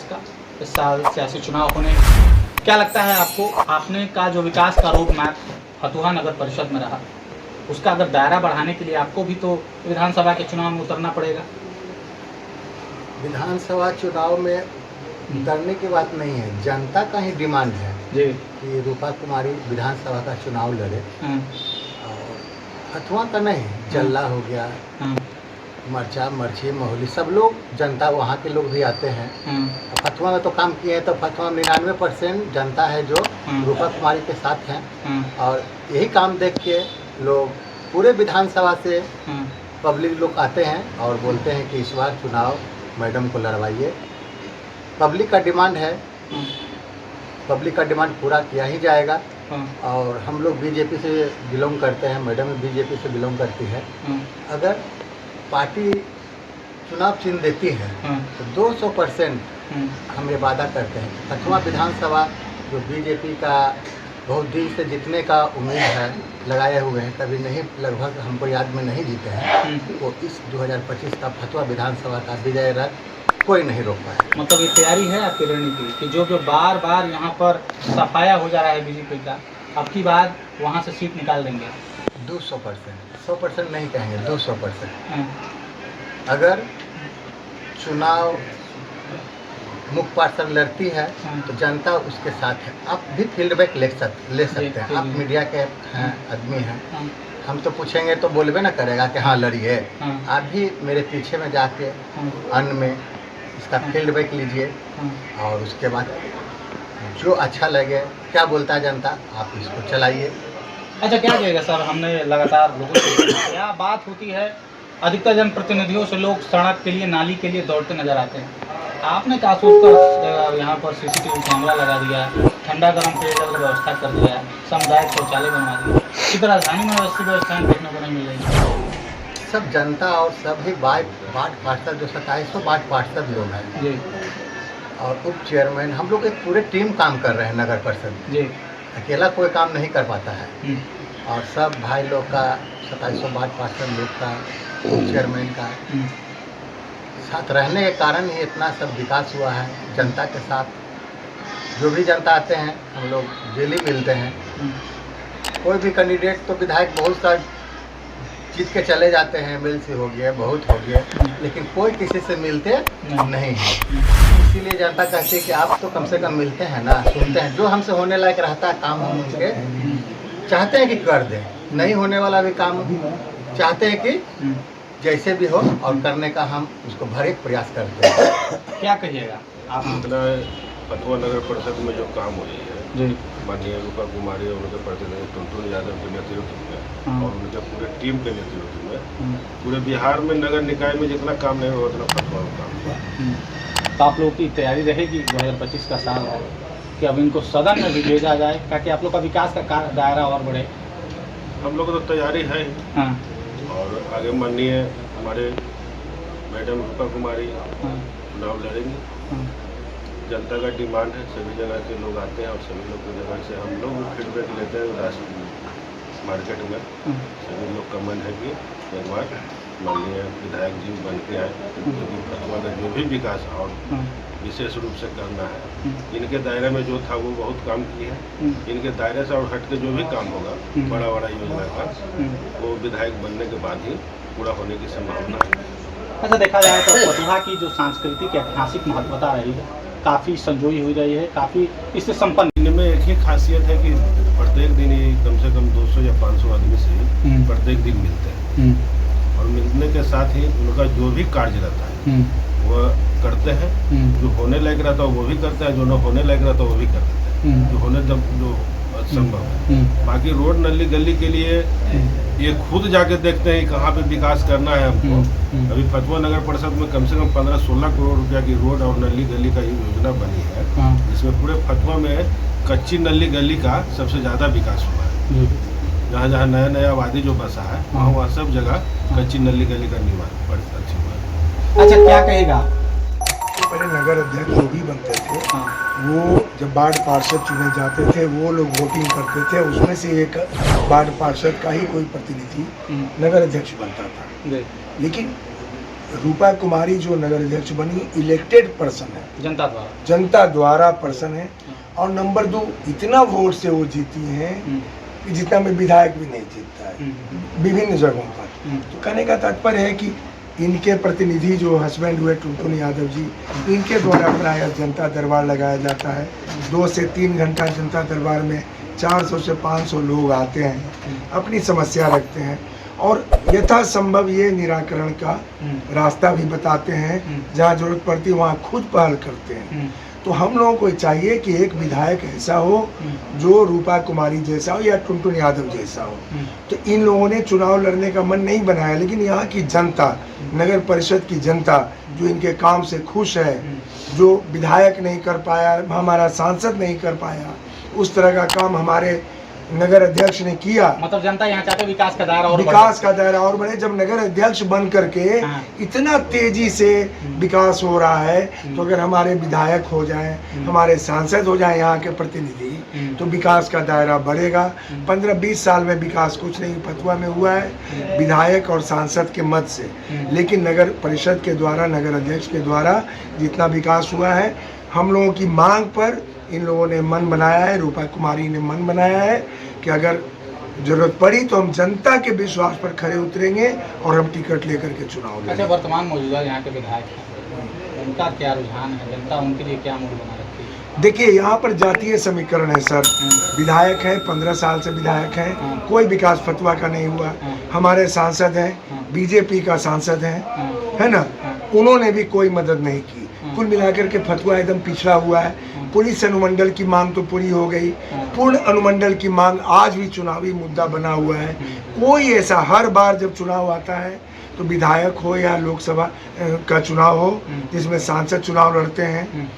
का इस साल सियासी चुनाव होने, क्या लगता है आपको, आपने का जो विकास का रोड मैप फतुहा नगर परिषद में रहा, उसका अगर दायरा बढ़ाने के लिए आपको भी तो विधानसभा के चुनाव में उतरना पड़ेगा? विधानसभा चुनाव में उतरने की बात नहीं है, जनता का ही डिमांड है जी कि रूपा कुमारी विधानसभा का चुनाव लड़े। और फतुहा का नहीं, जल्ला हो गया, मरचा मर्ची मोहली, सब लोग, जनता वहाँ के लोग भी आते हैं। फतुहा में तो काम किए हैं, तो फतुहा 99% जनता है जो रूपा कुमारी के साथ हैं। और यही काम देख के लोग पूरे विधानसभा से पब्लिक लोग आते हैं और बोलते हैं कि इस बार चुनाव मैडम को लड़वाइए। पब्लिक का डिमांड है, पब्लिक का डिमांड पूरा किया ही जाएगा। और हम लोग बीजेपी से बिलोंग करते हैं, मैडम बीजेपी से बिलोंग करती है। अगर पार्टी चुनाव चिन्ह देती है तो 200% हम ये वादा करते हैं। फतुहा विधानसभा जो बीजेपी का बहुत दिन से जीतने का उम्मीद है, लगाए हुए हैं, कभी नहीं, लगभग हमको याद में नहीं जीते हैं, वो इस 2025 का फतुहा विधानसभा का विजय रथ कोई नहीं रोक पाया। मतलब ये तैयारी है आपकी रणनीति कि जो बार बार यहाँ पर सफाया हो जा रहा है बीजेपी का, अब की बार वहाँ से सीट निकाल देंगे? 200%, 100% नहीं कहेंगे, 200%। अगर चुनाव मुख्य पार्षद लड़ती है तो जनता उसके साथ है। आप भी फीडबैक ले सकते हैं, आप मीडिया के हैं, आदमी हैं, हम तो पूछेंगे तो बोलबे ना करेगा कि हाँ लड़िए। आप भी मेरे पीछे में जाके अन्न में इसका फीडबैक लीजिए और उसके बाद जो अच्छा लगे, क्या बोलता है जनता, आप इसको चलाइए। अच्छा, क्या कहेगा सर, हमने लगातार लोगों से क्या बात होती है, अधिकतर जनप्रतिनिधियों से लोग सड़क के लिए, नाली के लिए दौड़ते नजर आते हैं। आपने क्या सोचकर यहाँ पर सीसीटीवी कैमरा लगा दिया, ठंडा गर्म पेयजल की व्यवस्था कर दिया, सामुदायिक शौचालय बनवा दिया, इस राजधानी में व्यवस्थाएं देखने को नहीं मिल रही? सब जनता और सभी वार्ड पार्षद, जो 2700 वार्ड पार्षद लोग हैं जी, और उप चेयरमैन, हम लोग एक पूरे टीम काम कर रहे हैं नगर परिषद जी। अकेला कोई काम नहीं कर पाता है। और सब भाई लोग का, 2700 वार्ड पार्षद लोग का, चेयरमैन का साथ रहने के कारण ही इतना सब विकास हुआ है। जनता के साथ जो भी जनता आते हैं, हम लोग डेली मिलते हैं। कोई भी कैंडिडेट तो विधायक बहुत सा जीत के चले जाते हैं, एमएलसी हो गया, बहुत हो गया, लेकिन कोई किसी से मिलते नहीं है। इसीलिए जनता कहती है कि आप तो कम से कम मिलते हैं ना, सुनते हैं, जो हमसे होने लायक रहता है काम हम उनके चाहते हैं कि कर दें। नहीं होने वाला भी काम चाहते हैं कि जैसे भी हो और करने का हम उसको भरे प्रयास करते हैं। क्या कहिएगा आप? फतुहा नगर परिषद में जो काम हुई है माननीय रूपा कुमारी और उनके प्रतिनिधि टुनटुन यादव के नेतृत्व में और उनके पूरे टीम के नेतृत्व में पूरे बिहार में नगर निकाय में जितना काम नहीं हुआ उतना फतुहा में काम हुआ। तो आप लोग की तैयारी रहेगी, 2025 का साल है, कि अब इनको सदन में भी भेजा जाए ताकि आप लोग का विकास का दायरा और बढ़े? हम लोग तो तैयारी है और आगे माननीय हमारे मैडम रूपा कुमारी चुनाव लड़ेंगे। जनता का डिमांड है, सभी जगह के लोग आते हैं और सभी लोग की जगह से हम लोग फीडबैक लेते हैं मार्केट में। सभी लोग का मन है कि एक बार माननीय विधायक जी बन के आए, क्योंकि फतुहा का जो भी विकास और विशेष रूप से करना है, इनके दायरे में जो था वो बहुत काम किए हैं। इनके दायरे से और हट के जो भी काम होगा बड़ा बड़ा योजना का, वो विधायक बनने के बाद ही पूरा होने की संभावना है। अच्छा, देखा जाए तो फतुहा की जो सांस्कृतिक ऐतिहासिक महत्वता रही है, काफ़ी संजोई हुई रही है, काफ़ी इससे संपन्न। इनमें एक ही खासियत है कि प्रत्येक दिन ही कम से कम 200 या 500 आदमी से ही प्रत्येक दिन मिलते हैं और मिलने के साथ ही उनका जो भी कार्य रहता है वह करते हैं। जो होने लायक रहता है वो भी करते हैं, जो न होने लायक रहता है वो भी कर देते हैं, जो होने जो संभव है। बाकी रोड नली गली के लिए ये खुद जाके देखते हैं कहाँ पे विकास करना है हमको। अभी फतुहा नगर परिषद में कम से कम 15-16 करोड़ रुपया की रोड और नली गली का योजना बनी है, जिसमें पूरे फतुहा में कच्ची नली गली का सबसे ज़्यादा विकास हुआ है। जहाँ जहाँ नया नया आबादी जो बसा है वहाँ सब जगह कच्ची नली गली का निर्माण बड़ा अच्छा हुआ है। अच्छा, क्या कहेगा? पहले नगर अध्यक्ष जो भी बनते थे वो जब वार्ड पार्षद चुने जाते थे वो लोग वोटिंग करते थे, उसमें से एक वार्ड पार्षद का ही कोई प्रतिनिधि नगर अध्यक्ष बनता था। लेकिन रूपा कुमारी जो नगर अध्यक्ष बनी इलेक्टेड पर्सन है, जनता द्वारा पर्सन है। और नंबर 2 इतना वोट से वो जीती हैं कि जितना में विधायक भी नहीं जीतता है विभिन्न जगहों पर। तो कहने का तात्पर्य है कि इनके प्रतिनिधि जो हस्बैंड हुए टुनटुन यादव जी, इनके द्वारा प्रायः जनता दरबार लगाया जाता है। 2 से 3 घंटा जनता दरबार में 400 से 500 लोग आते हैं, अपनी समस्या रखते हैं और यथासंभव ये निराकरण का रास्ता भी बताते हैं। जहाँ जरूरत पड़ती है वहाँ खुद पहल करते हैं। तो हम लोगों को चाहिए कि एक विधायक ऐसा हो जो रूपा कुमारी जैसा हो या टुनटुन यादव जैसा हो। तो इन लोगों ने चुनाव लड़ने का मन नहीं बनाया, लेकिन यहाँ की जनता, नगर परिषद की जनता जो इनके काम से खुश है, जो विधायक नहीं कर पाया, हमारा सांसद नहीं कर पाया, उस तरह का काम हमारे नगर अध्यक्ष ने किया। मतलब जनता यहाँ चाहते विकास का दायरा और बढ़े। जब नगर अध्यक्ष बन करके इतना तेजी से विकास हो रहा है, तो अगर हमारे विधायक हो जाएं, हमारे सांसद हो जाएं यहाँ के प्रतिनिधि, तो विकास का दायरा बढ़ेगा। 15-20 साल में विकास कुछ नहीं फतुहा में हुआ है विधायक और सांसद के मत से, लेकिन नगर परिषद के द्वारा, नगर अध्यक्ष के द्वारा जितना विकास हुआ है, हम लोगों की मांग पर इन लोगों ने मन बनाया है, रूपा कुमारी ने मन बनाया है कि अगर जरूरत पड़ी तो हम जनता के विश्वास पर खड़े उतरेंगे और हम टिकट लेकर के चुनाव लड़ेंगे। अच्छा, वर्तमान मौजूदा यहाँ के विधायक हैं, उनका क्या रुझान है? जनता उनके लिए क्या मूल्य बना रखती है? देखिए, यहाँ पर जातीय समीकरण है सर। विधायक हैं, 15 साल से विधायक हैं, कोई विकास फतुहा का नहीं हुआ। हमारे सांसद हैं, बीजेपी का सांसद है ना, उन्होंने भी कोई मदद नहीं की। कुल मिलाकर के फतुहा एकदम पिछड़ा हुआ है। पुलिस अनुमंडल की मांग तो पूरी हो गई, पूर्ण अनुमंडल की मांग आज भी चुनावी मुद्दा बना हुआ है। कोई ऐसा, हर बार जब चुनाव आता है तो विधायक हो या लोकसभा का चुनाव हो, जिसमें सांसद चुनाव लड़ते हैं,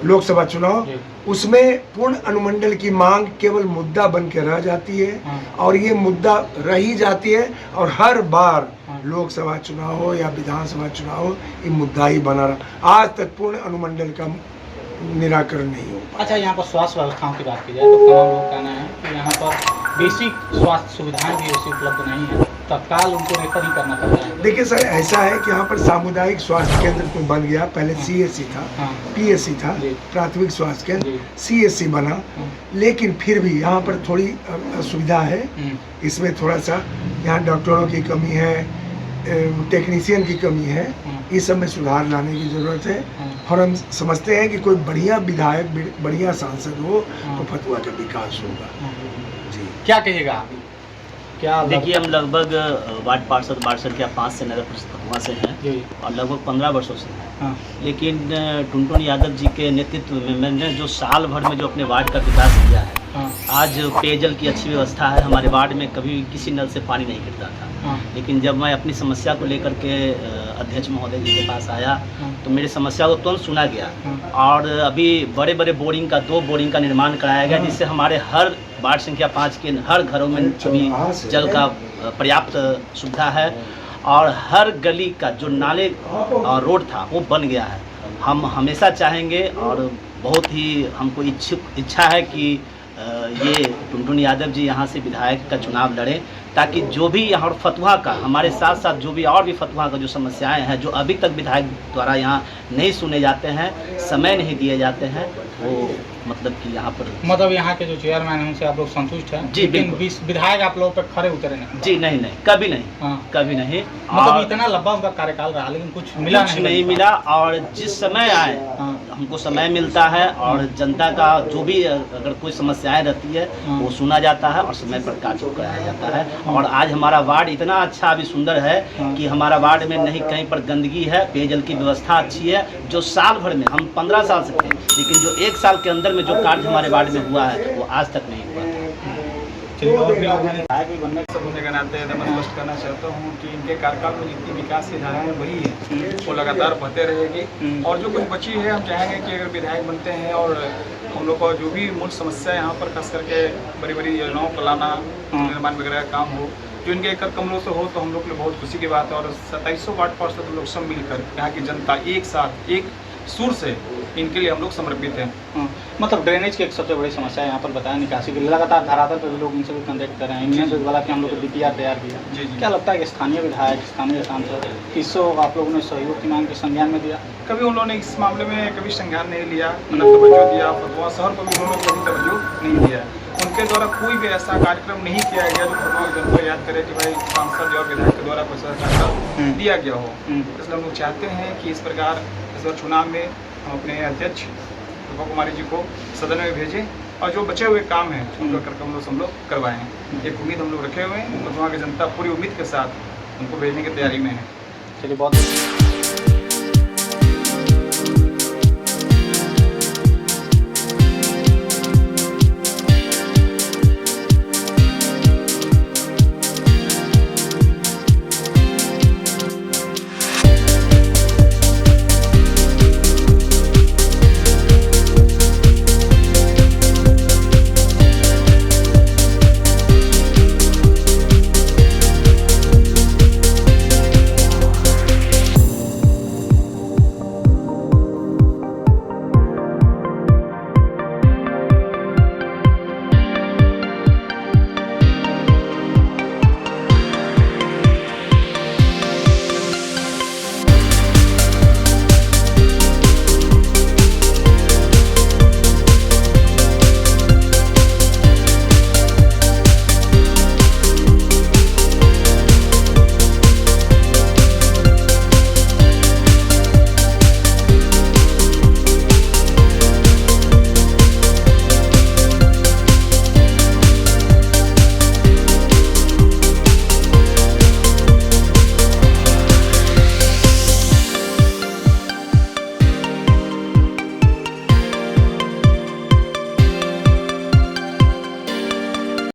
लोकसभा चुनाव, उसमें पूर्ण अनुमंडल की मांग केवल मुद्दा बन के रह जाती है और ये मुद्दा रही जाती है। और हर बार लोकसभा चुनाव हो या विधानसभा चुनाव हो, ये मुद्दा ही बना रहा। आज तक पूर्ण अनुमंडल का निराकरण नहीं हो। अच्छा, यहाँ पर स्वास्थ्य व्यवस्थाओं की बात की जाए तो तमाम लोग कहना है कि यहाँ पर बेसिक स्वास्थ्य सुविधाएं भी ऐसी उपलब्ध नहीं है, तत्काल उनको रेफर ही करना पड़ता है। देखिए सर, ऐसा है कि यहाँ पर सामुदायिक स्वास्थ्य केंद्र तो बन गया, पहले CSC था, PSC था, प्राथमिक स्वास्थ्य केंद्र, CSC बना, लेकिन फिर भी यहाँ पर थोड़ी असुविधा है। इसमें थोड़ा सा यहाँ डॉक्टरों की कमी है, टेक्नीशियन की कमी है, इस सब में सुधार लाने की ज़रूरत है। और हम समझते हैं कि कोई बढ़िया विधायक, बढ़िया सांसद हो तो फतुहा का विकास होगा। जी, क्या कहिएगा आप? क्या देखिए, हम लगभग वार्ड पार्षद संख्या 5 से नगर परिषद फतुहा से हैं और लगभग 15 वर्षों से हैं। लेकिन टुनटुन यादव जी के नेतृत्व में मैंने जो साल भर में जो अपने वार्ड का विकास किया है, आज पेयजल की अच्छी व्यवस्था है। हमारे वार्ड में कभी किसी नल से पानी नहीं गिरता था, लेकिन जब मैं अपनी समस्या को लेकर के अध्यक्ष महोदय जी के पास आया तो मेरी समस्या को तुरंत सुना गया और अभी बड़े बड़े बोरिंग का 2 बोरिंग का निर्माण कराया गया, जिससे हमारे हर वार्ड संख्या 5 के हर घरों में अभी जल का पर्याप्त सुविधा है और हर गली का जो नाले और रोड था वो बन गया है। हम हमेशा चाहेंगे और बहुत ही हमको इच्छा है कि ये टुनटुन यादव जी यहाँ से विधायक का चुनाव लड़ें, ताकि जो भी यहाँ फतुहा का, हमारे साथ साथ जो भी और भी फतुहा का जो समस्याएं हैं, जो अभी तक विधायक द्वारा यहाँ नहीं सुने जाते हैं, समय नहीं दिए जाते हैं, वो मतलब कि यहाँ पर मतलब यहाँ के जो चेयरमैन हैं उनसे आप लोग संतुष्ट हैं? जी, लेकिन विधायक आप लोगों पर खड़े उतरे नहीं? जी नहीं, कभी नहीं, कभी नहीं। मतलब इतना लंबा उनका कार्यकाल रहा लेकिन कुछ नहीं मिला। और जिस समय आए हमको समय मिलता है और जनता का जो भी अगर कोई समस्याएं रहती है वो सुना जाता है और समय पर कार्य कराया जाता है। और आज हमारा वार्ड इतना अच्छा अभी सुंदर है कि हमारा वार्ड में नहीं कहीं पर गंदगी है, पेयजल की व्यवस्था अच्छी है। जो साल भर में, हम 15 साल से थे, लेकिन जो 1 साल के अंदर में जो कार्य हमारे वार्ड में हुआ है वो आज तक नहीं हुआ था। चलिए और भी लोग हैं विधायक भी बनने सब होने के नाते मैं स्पष्ट करना चाहता हूँ कि इनके कार्यकाल में जितनी विकास की धाराएं वही है वो लगातार बढ़ते रहेगी। और जो कुछ बची है हम चाहेंगे कि अगर विधायक बनते हैं और हम लोग का जो भी मूल समस्या है यहाँ पर खास करके बड़ी बड़ी योजनाओं को लाना, निर्माण वगैरह का काम हो, जो इनके कर कमलों से हो तो हम लोग के लिए बहुत खुशी की बात है। और 2700 वार्ड पार्षद हम लोग सब मिलकर यहाँ की जनता एक साथ एक सुर से इनके लिए हम लोग समर्पित हैं। मतलब ड्रेनेज की एक सबसे बड़ी समस्या है यहाँ पर बताया, निकासी के लिए लगातार धरातल पर भी लोग इनसे भी कॉन्टेक्ट कर रहे हैं। इंडियन वाला कि हम लोग को DPR तैयार किया। जी। क्या लगता है कि स्थानीय विधायक, स्थानीय सांसद किसको आप लोगों ने सहयोग की मांग के संज्ञान में दिया? कभी उन्होंने इस मामले में कभी संज्ञान नहीं लिया, न तवज्जो दिया। फतवा शहर पर भी उन्होंने कभी तवज्जो नहीं दिया। उनके द्वारा कोई भी ऐसा कार्यक्रम नहीं किया गया जो फतवा जनता याद करे कि भाई सांसद और विधायक के द्वारा कुछ कार्यक्रम दिया गया हो। इसलिए हम लोग चाहते हैं कि इस प्रकार इस बार चुनाव में हम अपने अध्यक्ष रूपा कुमारी जी को सदन में भेजें और जो बचे हुए काम हैं उनको करके हम लोग करवाएं। एक उम्मीद हम लोग रखे हुए हैं और वहाँ की जनता पूरी उम्मीद के साथ उनको भेजने की तैयारी में है। चलिए बहुत